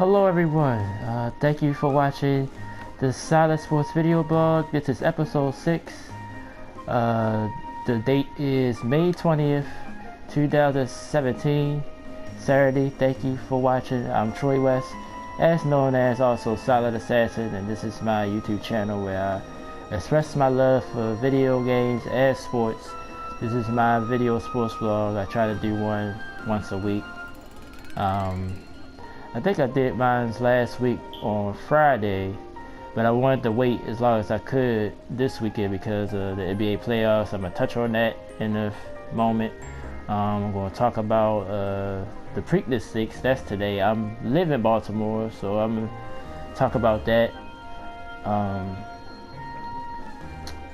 Hello everyone, thank you for watching the Solid Sports video blog. This is episode 6. The date is May 20th, 2017, Saturday. Thank you for watching. I'm Troy West, as known as also Solid Assassin, and this is my YouTube channel where I express my love for video games and sports. This is my video sports blog. I try to do one once a week. I think I did mine last week on Friday, but I wanted to wait as long as I could this weekend because of the NBA playoffs. I'm going to touch on that in a moment. I'm going to talk about the Preakness 6. That's today. I live in Baltimore, so I'm going to talk about that. I'm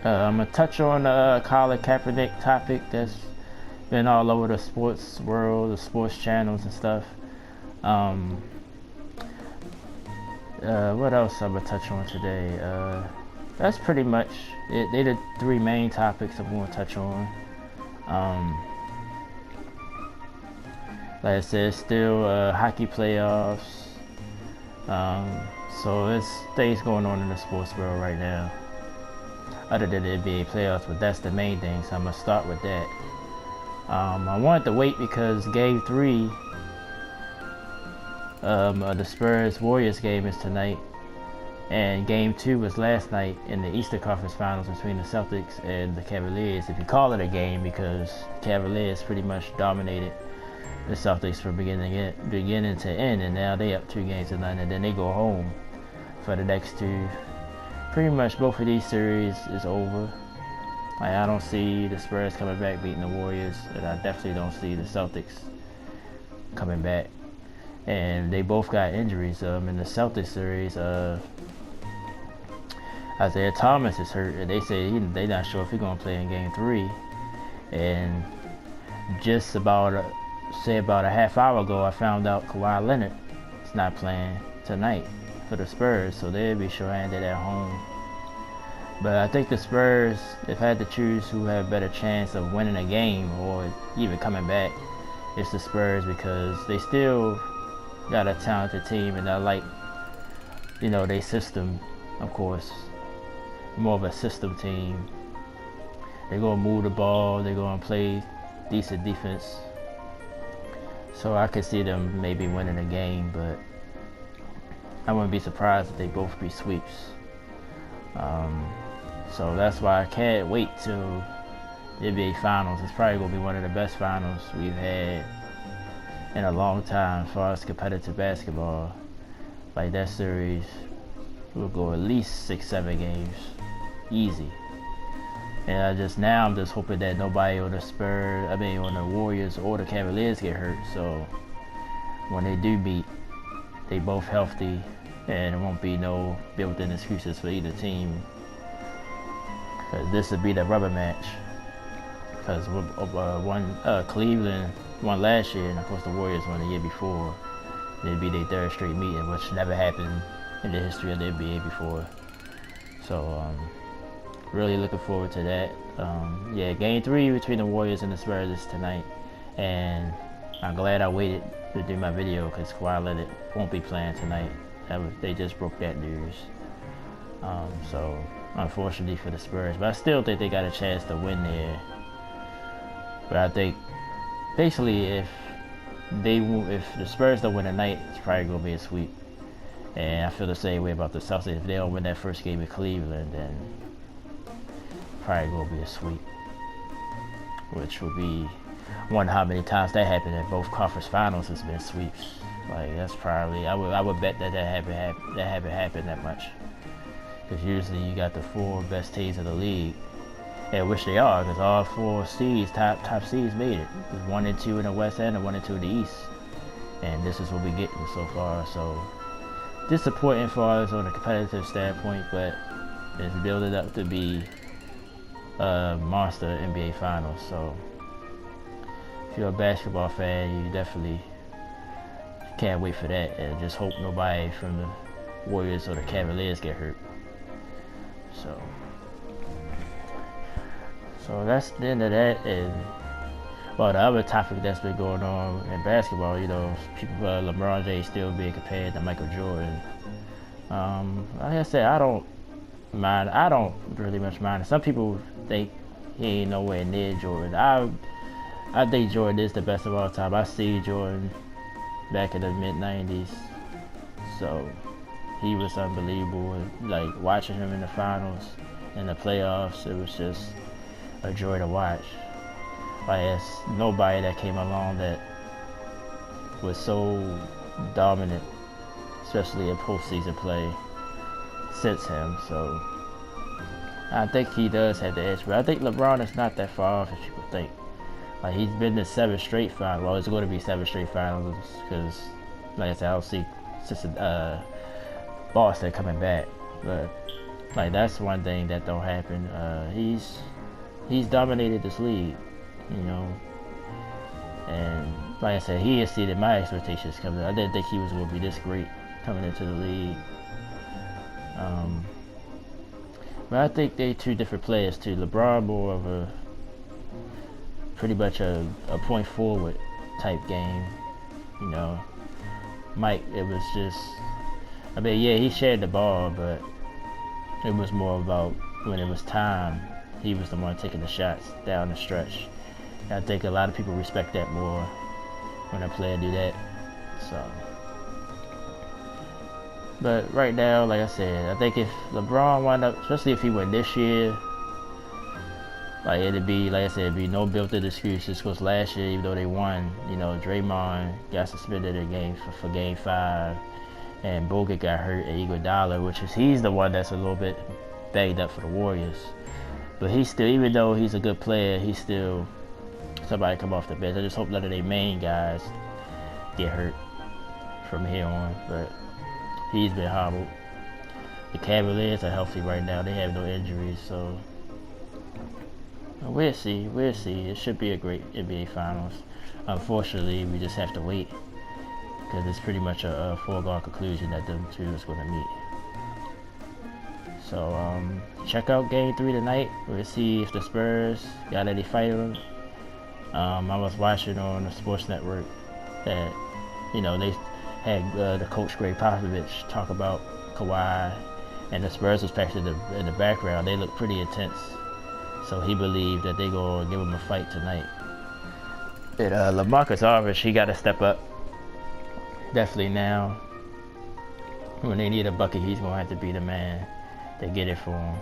going to touch on the Colin Kaepernick topic that's been all over the sports world, the sports channels and stuff. What else I'm gonna touch on today? That's pretty much it. They're the three main topics I'm gonna touch on. Like I said, still hockey playoffs. So there's things going on in the sports world right now, other than the NBA playoffs, but that's the main thing. So I'm gonna start with that. I wanted to wait because Game 3. The Spurs-Warriors game is tonight, and Game 2 was last night in the Eastern Conference Finals between the Celtics and the Cavaliers. If you call it a game, because the Cavaliers pretty much dominated the Celtics from beginning to end, and now they up 2 games to none, and then they go home for the next 2. Pretty much both of these series is over. I don't see the Spurs coming back beating the Warriors, and I definitely don't see the Celtics coming back. And they both got injuries. In the Celtics series, Isaiah Thomas is hurt, and they say they're not sure if he's gonna play in Game 3. And just about a half hour ago, I found out Kawhi Leonard is not playing tonight for the Spurs, so they'll be short-handed at home. But I think the Spurs, if I had to choose who had a better chance of winning a game or even coming back, it's the Spurs, because they still got a talented team, and I like, their system, of course. More of a system team. They're gonna move the ball, they're gonna play decent defense. So I could see them maybe winning a game, but I wouldn't be surprised if they both be sweeps. So that's why I can't wait till the NBA Finals. It's probably gonna be one of the best finals we've had in a long time as far as competitive basketball. Like, that series will go at least 6-7 games easy. And I'm just hoping that nobody on the Warriors or the Cavaliers get hurt, so when they do meet, they both healthy and there won't be no built-in excuses for either team, because this would be the rubber match. Because Cleveland won last year, and of course the Warriors won the year before. It'd be their 3rd straight meeting, which never happened in the history of the NBA before. So really looking forward to that. Yeah, Game 3 between the Warriors and the Spurs is tonight, and I'm glad I waited to do my video because Kawhi Leonard won't be playing tonight. They just broke that news. So unfortunately for the Spurs, but I still think they got a chance to win there. But I think basically if the Spurs don't win tonight, it's probably gonna be a sweep. And I feel the same way about the Celtics. If they don't win that first game in Cleveland, then probably gonna be a sweep, which would be, I wonder how many times that happened in both conference finals has been sweeps. Like, that's probably, I would bet that haven't happened that much, because usually you got the 4 best teams in the league. And which they are, because all 4 seeds, top seeds made it. There's 1 and 2 in the West and 1 and 2 in the East. And this is what we're getting so far. So disappointing for us on a competitive standpoint, but it's building up to be a monster NBA Finals. So if you're a basketball fan, you definitely can't wait for that, and just hope nobody from the Warriors or the Cavaliers get hurt. So that's the end of that, and Well, the other topic that's been going on in basketball, you know, people, LeBron James still being compared to Michael Jordan. Like I said, I don't mind. I don't really much mind. Some people think he ain't nowhere near Jordan. I think Jordan is the best of all time. I see Jordan back in the mid-90s, so he was unbelievable. Like watching him in the finals, in the playoffs, it was just a joy to watch. Like there's nobody that came along that was so dominant, especially in postseason play, since him. So I think he does have the edge, but I think LeBron is not that far off as people think. Like he's been to 7 straight finals. Well, it's going to be 7 straight finals because, like I said, I don't see Boston coming back. But like that's one thing that don't happen. He's dominated this league, you know. And like I said, he exceeded my expectations coming. I didn't think he was going to be this great coming into the league. But I think they two different players too. LeBron more of a pretty much a point forward type game, you know. Mike, it was just, I mean, yeah, he shared the ball, but it was more about when it was time, he was the one taking the shots down the stretch. And I think a lot of people respect that more when a player do that. So, but right now, like I said, I think if LeBron wound up, especially if he went this year, like it'd be, like I said, it'd be no built-in excuses. Because last year, even though they won, you know, Draymond got suspended in game for Game 5, and Bogut got hurt, and Iguodala, he's the one that's a little bit banged up for the Warriors. But he's still, even though he's a good player, he's still somebody come off the bench. I just hope none of their main guys get hurt from here on. But he's been hobbled. The Cavaliers are healthy right now. They have no injuries, so we'll see. It should be a great NBA Finals. Unfortunately, we just have to wait because it's pretty much a foregone conclusion that them two is going to meet. So check out Game 3 tonight. We'll see if the Spurs got any fight in them. I was watching on the Sports Network that, you know, they had the coach Greg Popovich talk about Kawhi, and the Spurs was practicing in the background. They look pretty intense, so he believed that they gonna give him a fight tonight. And LaMarcus Aldridge, he got to step up. Definitely now, when they need a bucket, he's gonna have to be the man to get it for him.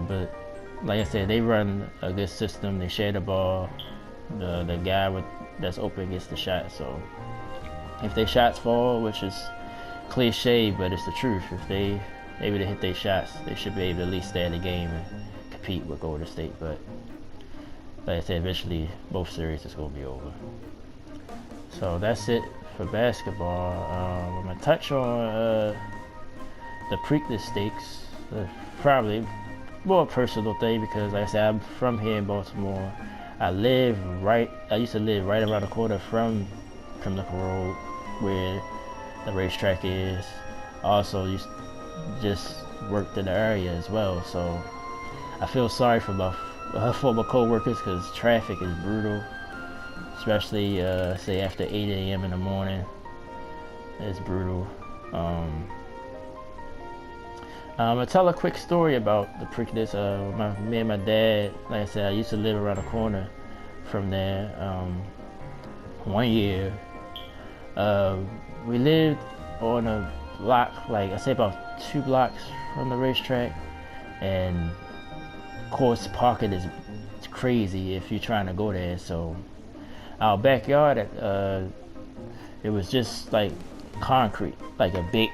But like I said, they run a good system. They share the ball. The guy that's open gets the shot. So if their shots fall, which is cliche, but it's the truth, if they able to hit their shots, they should be able to at least stay in the game and compete with Golden State. But like I said, eventually both series is going to be over. So that's it for basketball. I'm going to touch on the Preakness stakes. Probably more personal thing because, like I said, I'm from here in Baltimore. I used to live right around the corner from Pimlico Road, where the racetrack is. Also, just worked in the area as well. So I feel sorry for my former co-workers because traffic is brutal, especially say after 8 a.m. in the morning. It's brutal. I'm gonna tell a quick story about the Preakness. Me and my dad, like I said, I used to live around the corner from there. One year, we lived on a block, like I say, about 2 blocks from the racetrack, and of course parking is crazy if you're trying to go there. So our backyard, it was just like concrete, like a big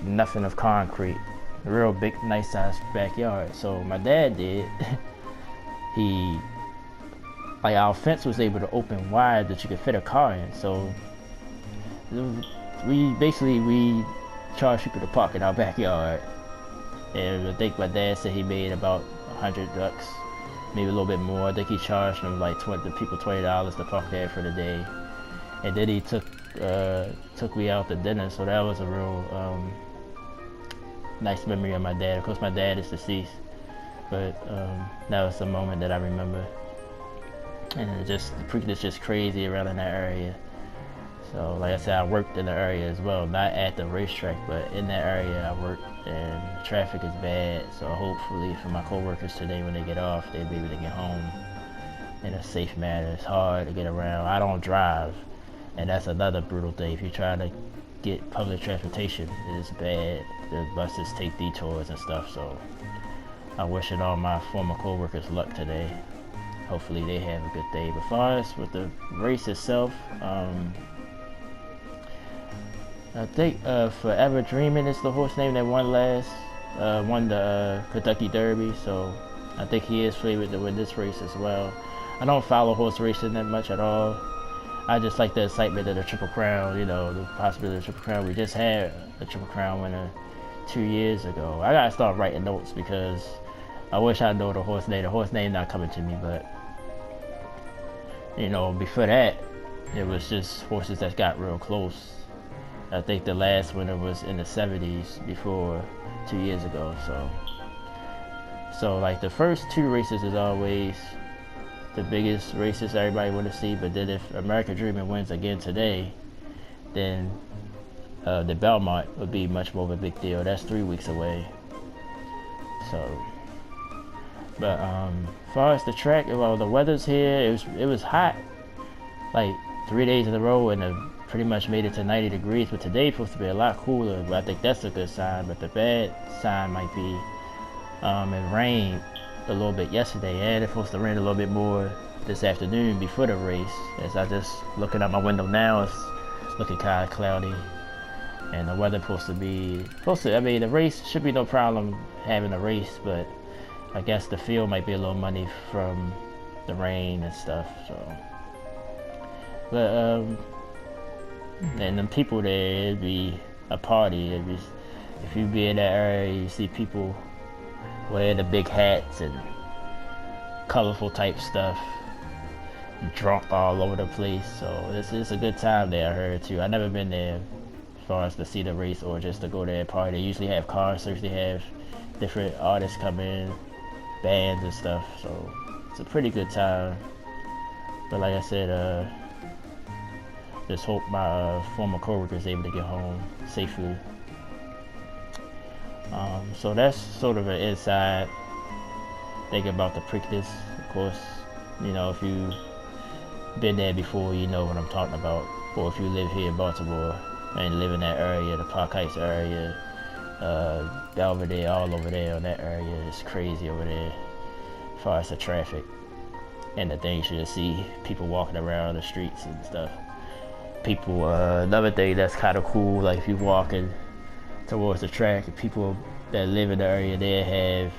nothing of concrete, a real big, nice size backyard. So my dad did, our fence was able to open wide that you could fit a car in. So we charged people to park in our backyard, and I think my dad said he made about $100, maybe a little bit more. I think he charged them like the people $20 to park there for the day, and then he took me out to dinner. So that was a real nice memory of my dad. Of course, my dad is deceased, but that was a moment that I remember. and just the Preakness just crazy around in that area. So like I said, I worked in the area as well, not at the racetrack, but in that area I worked, and the traffic is bad. So hopefully for my coworkers today, when they get off, they'll be able to get home in a safe manner. It's hard to get around. I don't drive, and that's another brutal thing. If you try to get public transportation, it's bad. The buses take detours and stuff. So I'm wishing all my former coworkers luck today. Hopefully they have a good day. But as far as with the race itself, I think Forever Dreaming is the horse name that won the Kentucky Derby. So I think he is favored to win this race as well. I don't follow horse racing that much at all. I just like the excitement of the Triple Crown, you know, the possibility of the Triple Crown. We just had a Triple Crown winner 2 years ago. I gotta start writing notes because I wish I know the horse name. The horse name not coming to me, but you know, before that, it was just horses that got real close. I think the last winner was in the 70s before 2 years ago. So like the first two races is always the biggest races everybody want to see. But then if American Dreamer wins again today, then the Belmont would be much more of a big deal. That's 3 weeks away. So, but as far as the track, well, the weather's here. It was hot, like 3 days in a row, and pretty much made it to 90 degrees. But today's supposed to be a lot cooler. But I think that's a good sign. But the bad sign might be it rained a little bit yesterday, and it's supposed to rain a little bit more this afternoon before the race. As I just looking out my window now, it's looking kind of cloudy, and the weather supposed to. I mean, the race should be no problem having a race, but I guess the field might be a little muddy from the rain and stuff. So, but and the people there, it'd be a party. If you be in that area, you see people wearing the big hats and colorful type stuff, drunk all over the place. So it's a good time there, I heard too. I've never been there as far as to see the race or just to go there and party. They usually have concerts, they have different artists come in, bands and stuff. So it's a pretty good time. But like I said, just hope my former coworker is able to get home safely. So that's sort of an inside thing about the Preakness. Of course, you know, if you've been there before, you know what I'm talking about. Or if you live here in Baltimore and live in that area, the Park Heights area, Belvedere, all over there in that area, it's crazy over there as far as the traffic and the things you just see people walking around the streets and stuff. People, another thing that's kind of cool, like if you're walking towards the track, people that live in the area,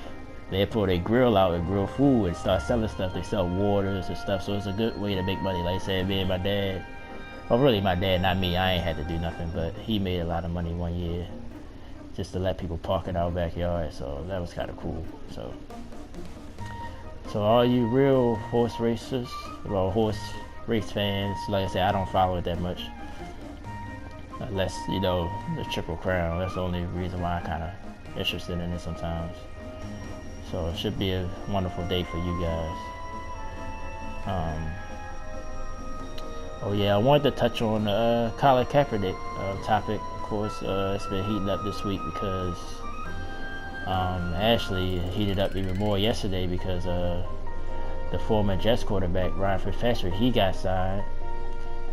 they pull their grill out and grill food and start selling stuff. They sell waters and stuff, so it's a good way to make money. Like I said, me and my dad, well, really my dad, not me, I ain't had to do nothing, but he made a lot of money one year just to let people park in our backyard, so that was kind of cool. So all you real horse racers, well, horse race fans, like I said, I don't follow it that much. Unless, you know, the Triple Crown. That's the only reason why I'm kind of interested in it sometimes. So it should be a wonderful day for you guys. Oh yeah, I wanted to touch on the Colin Kaepernick topic. Of course, it's been heating up this week because actually it heated up even more yesterday because the former Jets quarterback Ryan Fitzpatrick, he got signed,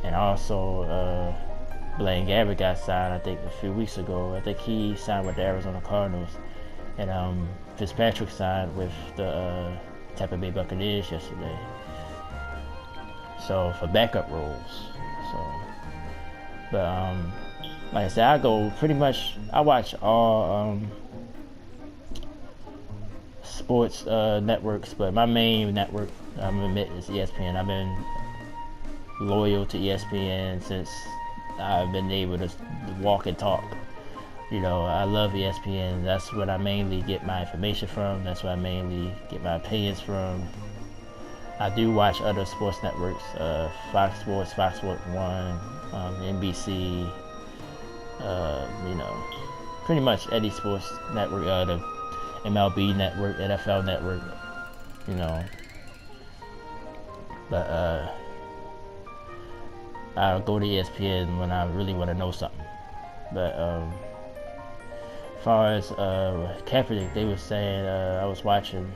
and also Blaine Gabbert got signed, I think, a few weeks ago. I think he signed with the Arizona Cardinals, and Fitzpatrick signed with the Tampa Bay Buccaneers yesterday. So for backup roles. So, but like I said, I watch all sports networks, but my main network, I'm gonna admit, is ESPN. I've been loyal to ESPN since I've been able to walk and talk. You know, I love ESPN. That's what I mainly get my information from. That's what I mainly get my opinions from. I do watch other sports networks, Fox Sports 1, NBC, you know, pretty much any sports network, the MLB network, NFL network, you know. But I'll go to ESPN when I really want to know something. But as far as Kaepernick, they were saying, I was watching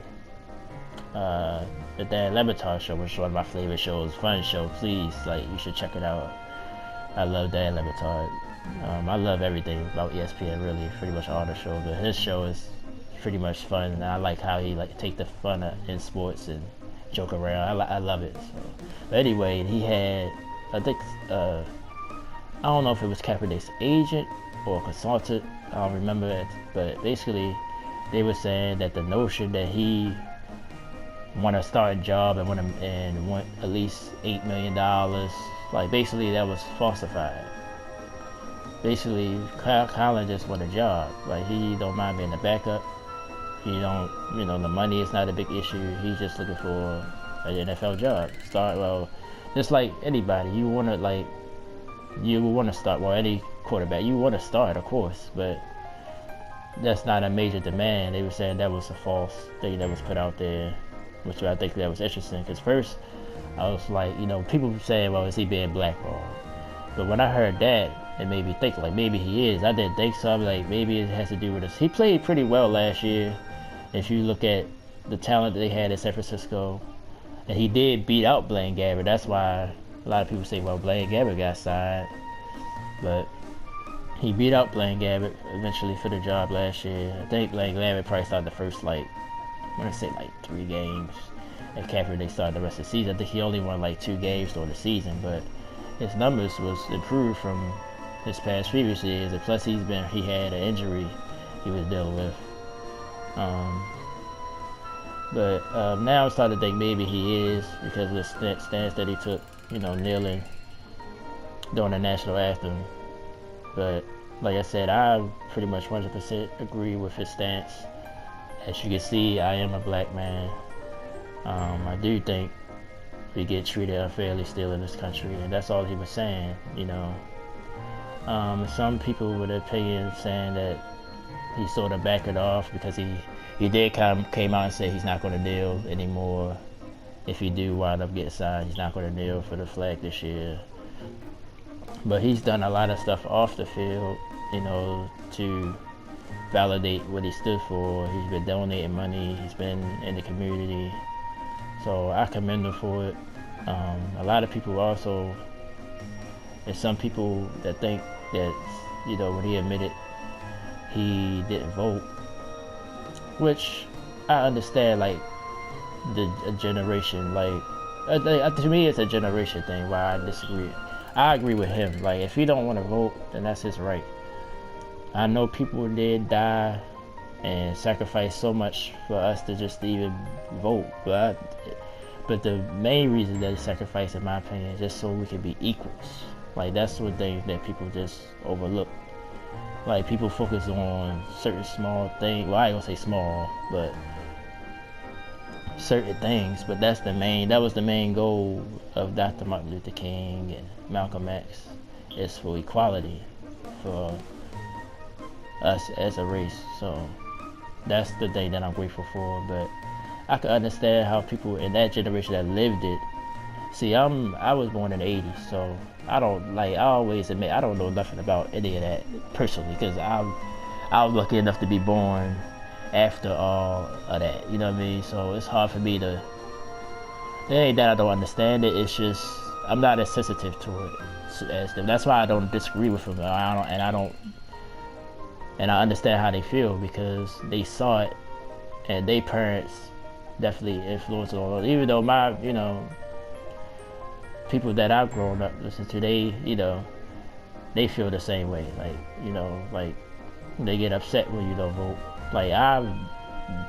the Dan Le Batard show, which is one of my favorite shows, fun show. Please, like, you should check it out. I love Dan Le Batard. I love everything about ESPN, really, pretty much all the shows. But his show is pretty much fun, and I like how he like take the fun in sports and joke around. I love it. So. But anyway, he had, I think, I don't know if it was Kaepernick's agent or consultant. I don't remember it, but basically, they were saying that the notion that he want to start a job and want at least $8 million, like basically that was falsified. Basically, Colin just want a job. Like, he don't mind being a backup. He don't, the money is not a big issue. He's just looking for an NFL job. Just like anybody, you want to start. Well, any quarterback, you want to start, of course, but that's not a major demand. They were saying that was a false thing that was put out there, which I think that was interesting. Because first, I was like, people saying, well, is he being blackballed? But when I heard that, it made me think, like, maybe he is. I didn't think so. I'm like, maybe it has to do with this. He played pretty well last year. If you look at the talent that they had in San Francisco, and he did beat out Blaine Gabbert. That's why a lot of people say, well, Blaine Gabbert got signed. But he beat out Blaine Gabbert eventually for the job last year. I think Blaine Gabbert probably started the first, I want to say 3 games. And Kaepernick started the rest of the season. I think he only won 2 games during the season, but his numbers was improved from his past previous years, and plus he had an injury he was dealing with. But now I'm starting to think maybe he is, because of the stance that he took, kneeling during the national anthem. But like I said, I pretty much 100% agree with his stance. As you can see, I am a black man. I do think we get treated unfairly still in this country, and that's all he was saying, Some people with opinions saying that he sort of backed it off because he did came out and say he's not going to kneel anymore. If he do wind up getting signed, he's not going to kneel for the flag this year. But he's done a lot of stuff off the field, to validate what he stood for. He's been donating money. He's been in the community. So I commend him for it. A lot of people also, there's some people that think that, when he admitted he didn't vote, which I understand, a generation, to me it's a generation thing why I disagree. I agree with him. If he don't want to vote, then that's his right. I know people did die and sacrifice so much for us to just even vote, but the main reason that he sacrificed, in my opinion, is just so we can be equals. That's one thing that people just overlook. People focus on certain small things. Well, I ain't gonna say small, but certain things. But that was the main goal of Dr. Martin Luther King and Malcolm X, is for equality for us as a race. So that's the thing that I'm grateful for. But I can understand how people in that generation that lived it. See, I was born in the 80s, so I always admit I don't know nothing about any of that personally, because I was lucky enough to be born after all of that, you know what I mean? So it's hard for me to, it ain't that I don't understand it, it's just I'm not as sensitive to it as them. That's why I don't disagree with them, and I understand how they feel, because they saw it, and their parents definitely influenced on it. Even though my, people that I've grown up listening to, they feel the same way. They get upset when you don't vote. I've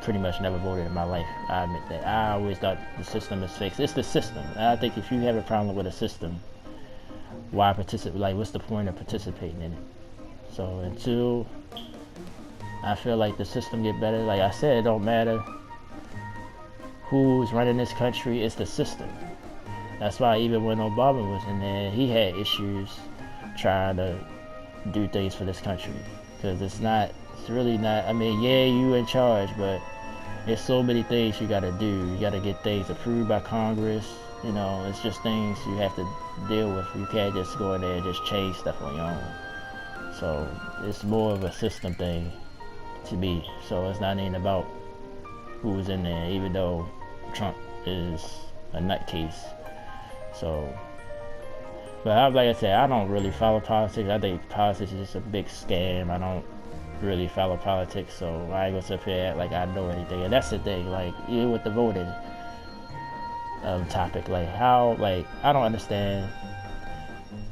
pretty much never voted in my life. I admit that. I always thought the system is fixed. It's the system. And I think if you have a problem with a system, why participate? What's the point of participating in it? So until I feel like the system get better, like I said, it don't matter who's running this country, it's the system. That's why even when Obama was in there, he had issues trying to do things for this country. Because it's really not, yeah, you in charge, but there's so many things you gotta do. You gotta get things approved by Congress. You know, it's just things you have to deal with. You can't just go in there and just change stuff on your own. So it's more of a system thing to me. So it's not even about who's in there, even though Trump is a nutcase. So, but like I said, I don't really follow politics. I think politics is just a big scam. I don't really follow politics, so I ain't gonna sit here and act like I know anything. And that's the thing, like, even with the voting topic, like, how, like, I don't understand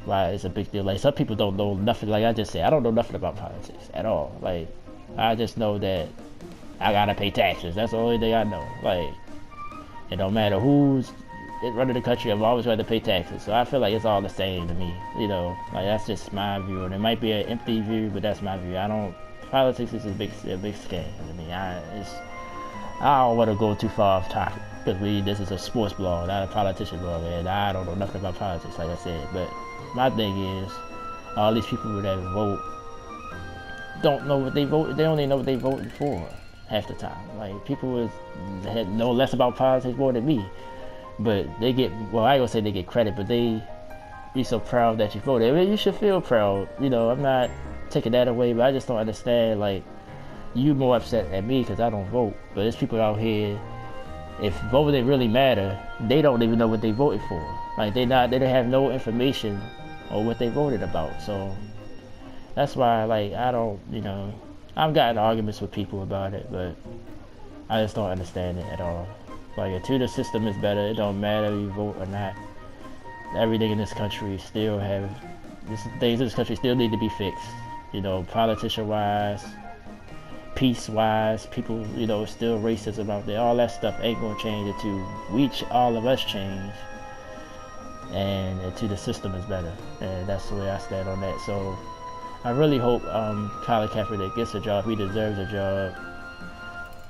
why it's a big deal. Like, some people don't know nothing. Like I just said, I don't know nothing about politics at all. Like, I just know that I gotta pay taxes. That's the only thing I know. Like, it don't matter who's running the country, I'm always going to pay taxes. So I feel like it's all the same to me. You know, like, that's just my view, and it might be an empty view, but that's my view. Politics is a big scam to me. I don't want to go too far off topic, because this is a sports blog, not a politician blog, and I don't know nothing about politics, like I said. But my thing is, all these people that vote don't know what they vote. They only know what they voted for half the time. Like, people know less about politics more than me, but they get, well, I ain't gonna say they get credit, but they be so proud that you voted. I mean, you should feel proud. You know, I'm not taking that away, but I just don't understand, like, you more upset at me because I don't vote, but there's people out here, if voting really matter, they don't even know what they voted for. Like, they don't have no information on what they voted about. So that's why, like, I don't, you know, I've gotten arguments with people about it, but I just don't understand it at all. Like, until the system is better, it don't matter if you vote or not. Everything in this country still things in this country still need to be fixed. You know, politician-wise, peace-wise, people, you know, still racism out there. All that stuff ain't gonna change until all of us change, and until the system is better. And that's the way I stand on that. So I really hope Colin Kaepernick gets a job. He deserves a job,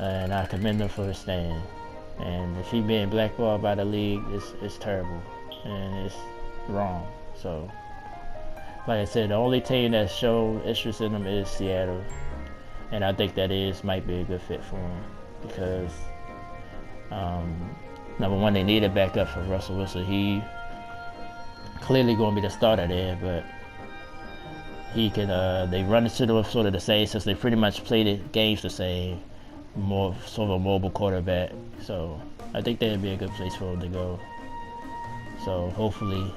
and I commend him for his stand. And if he being blackballed by the league, it's terrible, and it's wrong. So, like I said, the only team that showed interest in him is Seattle, and I think that might be a good fit for him, because number one, they need a backup for Russell Wilson. He clearly going to be the starter there, but he can. They run into the sort of the same, since they pretty much play the games the same. More sort of a mobile quarterback, so I think that'd be a good place for him to go. So hopefully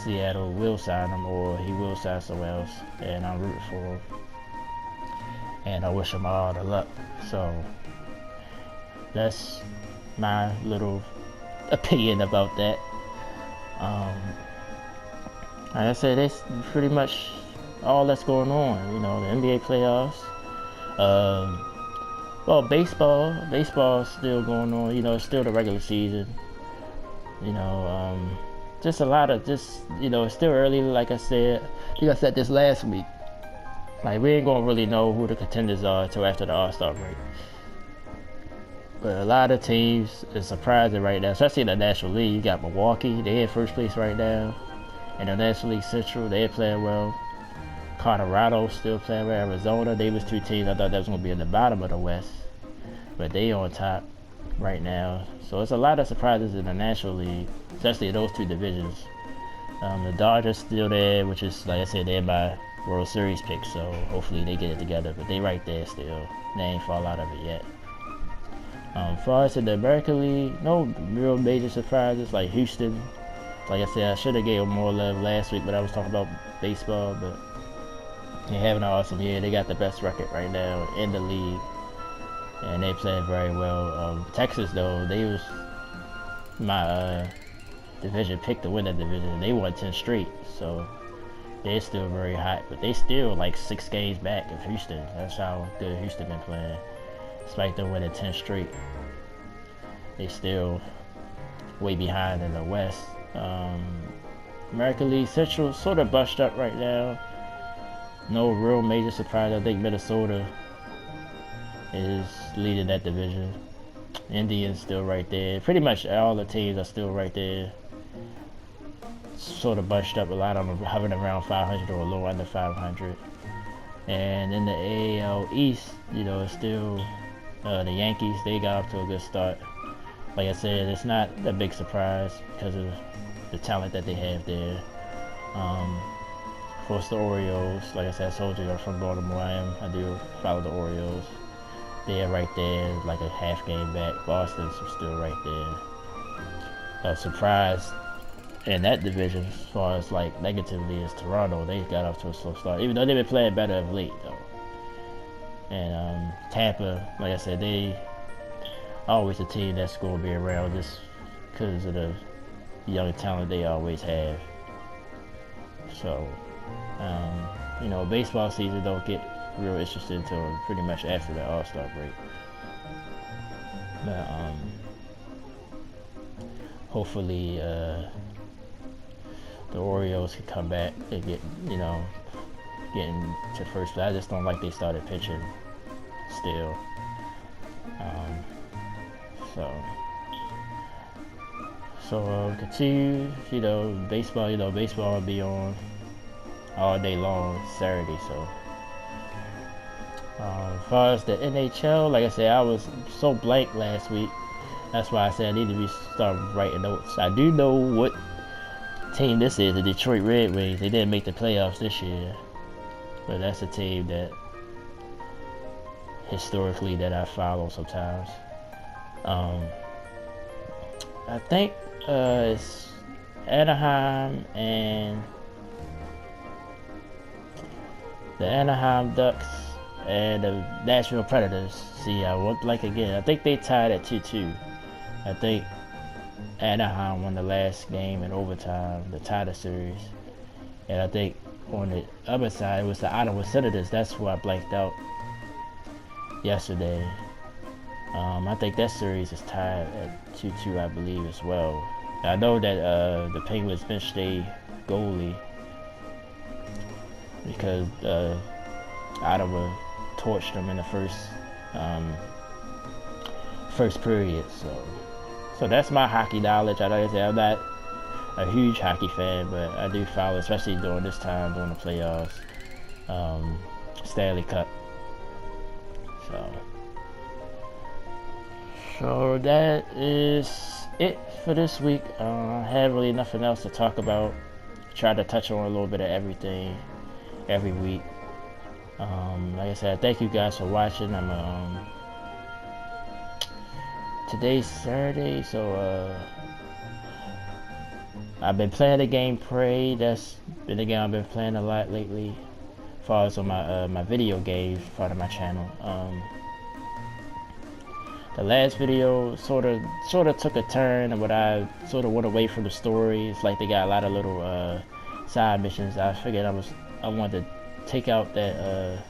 Seattle will sign him, or he will sign somewhere else, and I'm rooting for him, and I wish him all the luck. So that's my little opinion about that. Like I said, that's pretty much all that's going on. You know, the NBA playoffs. Well, baseball's still going on. You know, it's still the regular season. You know, just a lot of you know, it's still early. Like I said this last week. Like, we ain't gonna really know who the contenders are until after the All-Star break. But a lot of teams is surprising right now, especially in the National League. You got Milwaukee, they in first place right now. In the National League Central, they're playing well. Colorado still playing with Arizona. They was two teams I thought that was going to be in the bottom of the West, but they on top right now. So it's a lot of surprises in the National League, especially in those two divisions. The Dodgers still there, which is, like I said, they're my World Series pick, so hopefully they get it together, but they right there still. They ain't fall out of it yet. As far as in the American League, no real major surprises. Like Houston, like I said, I should have gave them more love last week, but I was talking about baseball, but they're having an awesome year. They got the best record right now in the league, and they playing very well. Texas, though, they was my division pick to win that division. They won 10 straight, so they're still very hot, but they still like 6 games back of Houston. That's how good Houston been playing. Despite them winning 10 straight, they still way behind in the West. American League Central sort of bust up right now. No real major surprise. I think Minnesota is leading that division. Indians still right there. Pretty much all the teams are still right there. Sort of bunched up. A lot of them hovering around 500 or a little under 500. And in the AL East, you know, it's still the Yankees. They got off to a good start. like I said, it's not a big surprise because of the talent that they have there. Of course, the Orioles, like I said, I told you I'm from Baltimore. I do follow the Orioles. They're right there, like a half game back. Boston's still right there. Surprise in that division, as far as like negatively, is Toronto. They got off to a slow start, even though they've been playing better of late, though. And Tampa, like I said, they always a team that's going to be around just because of the young talent they always have. So, you know, baseball season don't get real interesting until pretty much after the All-Star break. But hopefully the Orioles can come back and get, you know, getting to first. But I just don't like they started pitching still. So continue, you know, baseball will be on all day long Saturday. So as far as the NHL, like I said, I was so blank last week. That's why I said I need to start writing notes. I do know what team this is, the Detroit Red Wings. They didn't make the playoffs this year, but that's a team that historically that I follow sometimes. I think it's Anaheim and the Anaheim Ducks and the Nashville Predators. See, I won't like again. I think they tied at 2-2. I think Anaheim won the last game in overtime to tie the series. And I think on the other side, it was the Ottawa Senators. That's who I blanked out yesterday. I think that series is tied at 2-2, I believe, as well. I know that the Penguins benched their goalie because Ottawa torched them in the first period. So that's my hockey knowledge. Like I said, I'm not a huge hockey fan, but I do follow, especially during this time, during the playoffs, Stanley Cup. So that is it for this week. I have really nothing else to talk about. Try to touch on a little bit of everything every week. Like I said, thank you guys for watching. Today's Saturday, so I've been playing the game Prey. That's been a game I've been playing a lot lately, as far as on my video games part of my channel. The last video sort of took a turn, but I sort of went away from the story. It's like they got a lot of little side missions. I figured I wanted to take out that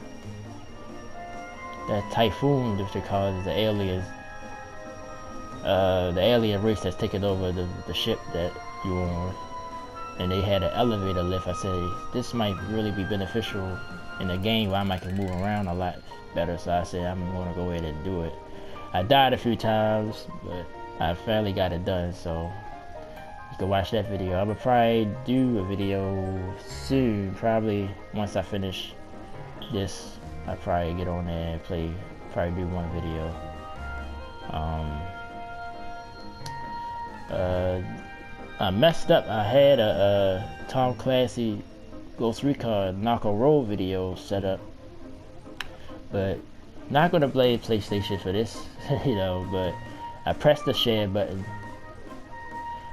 typhoon, which they call it, the alien race that's taking over the ship that you're on. And they had an elevator lift. I said, this might really be beneficial in the game where I can move around a lot better. So I said, I'm going to go ahead and do it. I died a few times, but I finally got it done, so you can watch that video. I'm gonna probably do a video soon, probably once I finish this. I'll probably get on there and probably do one video. I messed up. I had a Tom Clancy Ghost Recon Narco Roll video set up, but not gonna blame PlayStation for this, you know, but I pressed the share button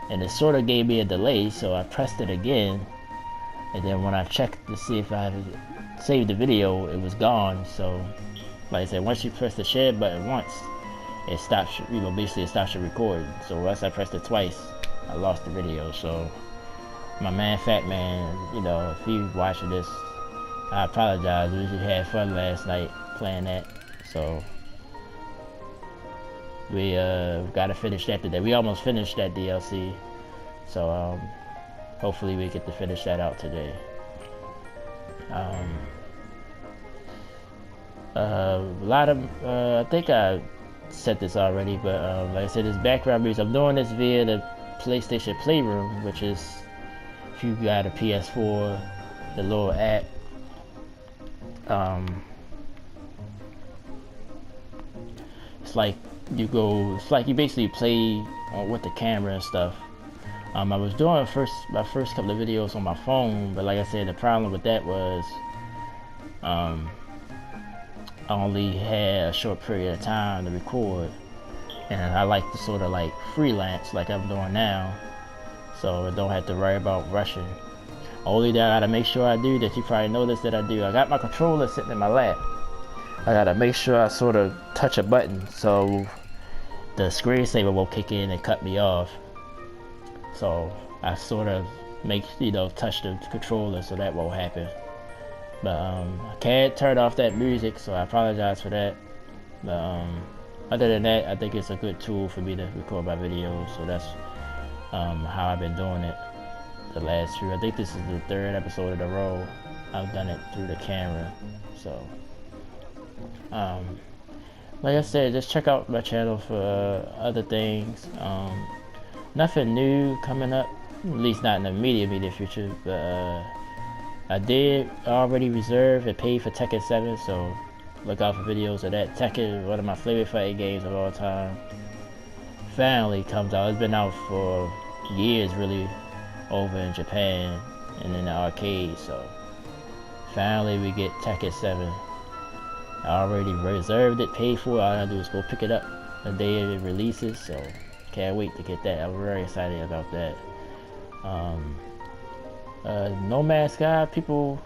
and it sort of gave me a delay, so I pressed it again, and then when I checked to see if I had saved the video, it was gone. So like I said, once you press the share button once, it stops, you know, basically it stops your recording. So once I pressed it twice, I lost the video. So my man Fat Man, you know, if you watching this, I apologize. We just had fun last night playing that. So we gotta finish that today. We almost finished that DLC, so hopefully we get to finish that out today. A lot of I think I said this already, but like I said, this background music, I'm doing this via the PlayStation Playroom, which is, if you got a PS4, the little app. It's like you go, it's like you basically play with the camera and stuff. I was doing my first couple of videos on my phone, but like I said, the problem with that was I only had a short period of time to record, and I like to sort of like freelance like I'm doing now, so I don't have to worry about rushing. Only that I gotta make sure I do, that you probably noticed that I do, I got my controller sitting in my lap. I gotta make sure I sort of touch a button so the screensaver won't kick in and cut me off. So I sort of make, touch the controller so that won't happen. But I can't turn off that music, so I apologize for that. But other than that, I think it's a good tool for me to record my videos. So that's how I've been doing it the last few. I think this is the 3rd episode in a row I've done it through the camera. So like I said, just check out my channel for other things. Nothing new coming up, at least not in the immediate future, but I did already reserve and pay for Tekken 7, so look out for videos of that. Tekken, one of my favorite fighting games of all time, finally comes out. It's been out for years, really, over in Japan and in the arcade, so finally we get Tekken 7. I already reserved it, paid for it. All I gotta do is go pick it up the day it releases, so can't wait to get that. I'm very excited about that. No Man's Sky, people,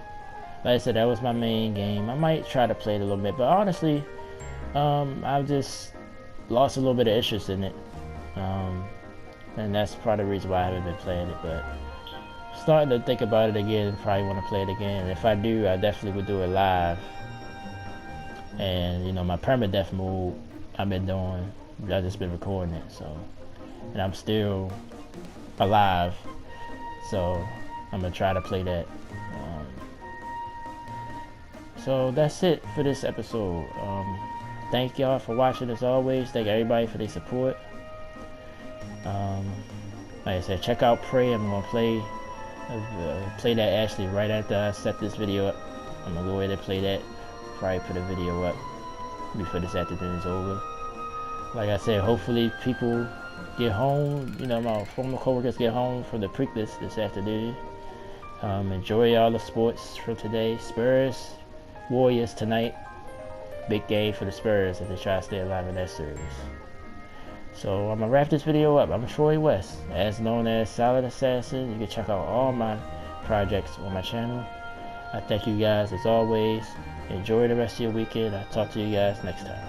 like I said, that was my main game. I might try to play it a little bit, but honestly, I've just lost a little bit of interest in it, and that's part of the reason why I haven't been playing it. But starting to think about it again, and probably want to play it again. And if I do, I definitely would do it live. And my permadeath mode I've been doing, I've just been recording it, so, and I'm still alive, so I'm gonna try to play that. So that's it for this episode. Thank y'all for watching as always. Thank everybody for their support. Like I said, check out Pray. I'm gonna play that actually right after I set this video up. I'm gonna go ahead and play that. Probably put a video up before this afternoon is over. Like I said, hopefully people get home, my former coworkers get home from the Preakness this afternoon. Enjoy all the sports from today. Spurs, Warriors tonight. Big game for the Spurs if they try to stay alive in that series. So I'm gonna wrap this video up. I'm Troy West, as known as Silent Assassin. You can check out all my projects on my channel. I thank you guys as always. Enjoy the rest of your weekend. I'll talk to you guys next time.